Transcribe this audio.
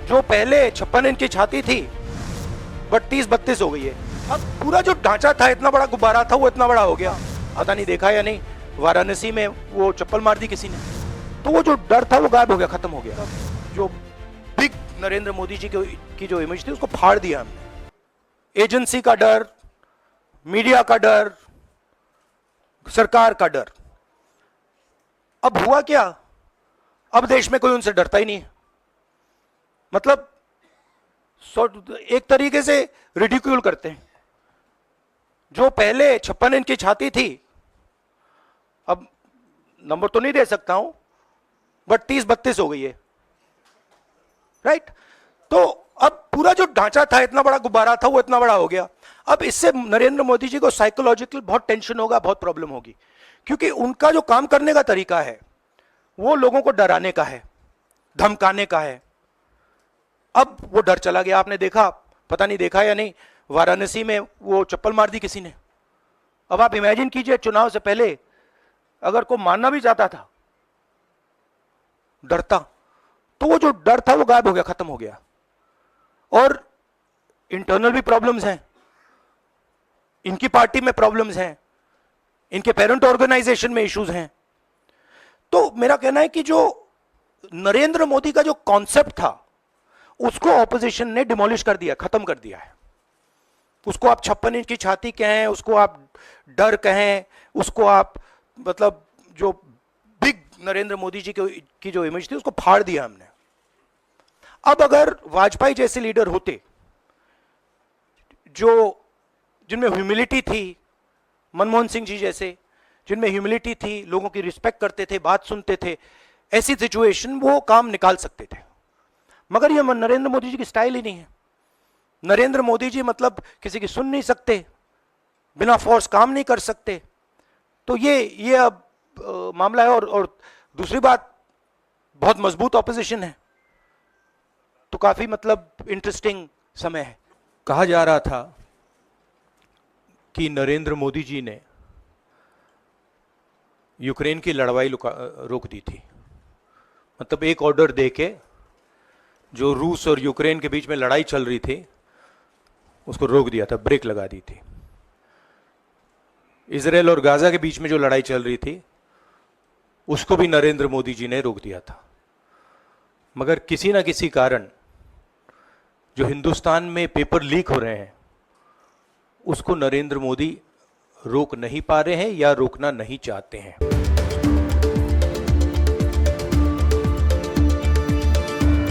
जो पहले 56 इंच की छाती थी बट 30-32 हो गई है। अब पूरा जो ढांचा था, इतना बड़ा गुब्बारा था, वो इतना बड़ा हो गया। पता नहीं देखा या नहीं, वाराणसी में वो चप्पल मार दी किसी ने, तो वो जो डर था वो गायब हो गया, खत्म हो गया। जो बिग नरेंद्र मोदी जी की जो इमेज थी उसको फाड़ दिया हमने। एजेंसी का डर, मीडिया का डर, सरकार का डर। अब हुआ क्या, अब देश में कोई उनसे डरता ही नहीं है। मतलब एक तरीके से रिडिक्यूल करते हैं। जो पहले 56 इंच की छाती थी, अब नंबर तो नहीं दे सकता हूं, बट 30-32 हो गई है, राइट। तो अब पूरा जो ढांचा था, इतना बड़ा गुब्बारा था, वो इतना बड़ा हो गया। अब इससे नरेंद्र मोदी जी को साइकोलॉजिकल बहुत टेंशन होगा, बहुत प्रॉब्लम होगी, क्योंकि उनका जो काम करने का तरीका है वो लोगों को डराने का है, धमकाने का है। अब वो डर चला गया। आपने देखा, पता नहीं देखा या नहीं, वाराणसी में वो चप्पल मार दी किसी ने। अब आप इमेजिन कीजिए, चुनाव से पहले अगर कोई मारना भी चाहता था, डरता, तो वो जो डर था वो गायब हो गया, खत्म हो गया। और इंटरनल भी प्रॉब्लम्स हैं, इनकी पार्टी में प्रॉब्लम्स हैं, इनके पेरेंट ऑर्गेनाइजेशन में इश्यूज हैं। तो मेरा कहना है कि जो नरेंद्र मोदी का जो कॉन्सेप्ट था उसको ऑपोजिशन ने डिमोलिश कर दिया, खत्म कर दिया है। उसको आप 56 इंच की छाती कहें, उसको आप डर कहें, उसको आप मतलब जो बिग नरेंद्र मोदी जी की जो इमेज थी उसको फाड़ दिया हमने। अब अगर वाजपेयी जैसे लीडर होते, जो जिनमें ह्यूमिलिटी थी, मनमोहन सिंह जी जैसे जिनमें ह्यूमिलिटी थी, लोगों की रिस्पेक्ट करते थे, बात सुनते थे, ऐसी सिचुएशन वो काम निकाल सकते थे। मगर ये नरेंद्र मोदी जी की स्टाइल ही नहीं है। नरेंद्र मोदी जी मतलब किसी की सुन नहीं सकते, बिना फोर्स काम नहीं कर सकते। तो ये अब मामला है। और दूसरी बात, बहुत मजबूत ऑपोजिशन है, तो काफी मतलब इंटरेस्टिंग समय है। कहा जा रहा था कि नरेंद्र मोदी जी ने यूक्रेन की लड़ाई रोक दी थी। मतलब एक ऑर्डर देके जो रूस और यूक्रेन के बीच में लड़ाई चल रही थी उसको रोक दिया था, ब्रेक लगा दी थी। इजराइल और गाजा के बीच में जो लड़ाई चल रही थी उसको भी नरेंद्र मोदी जी ने रोक दिया था। मगर किसी ना किसी कारण जो हिंदुस्तान में पेपर लीक हो रहे हैं उसको नरेंद्र मोदी रोक नहीं पा रहे हैं या रोकना नहीं चाहते हैं।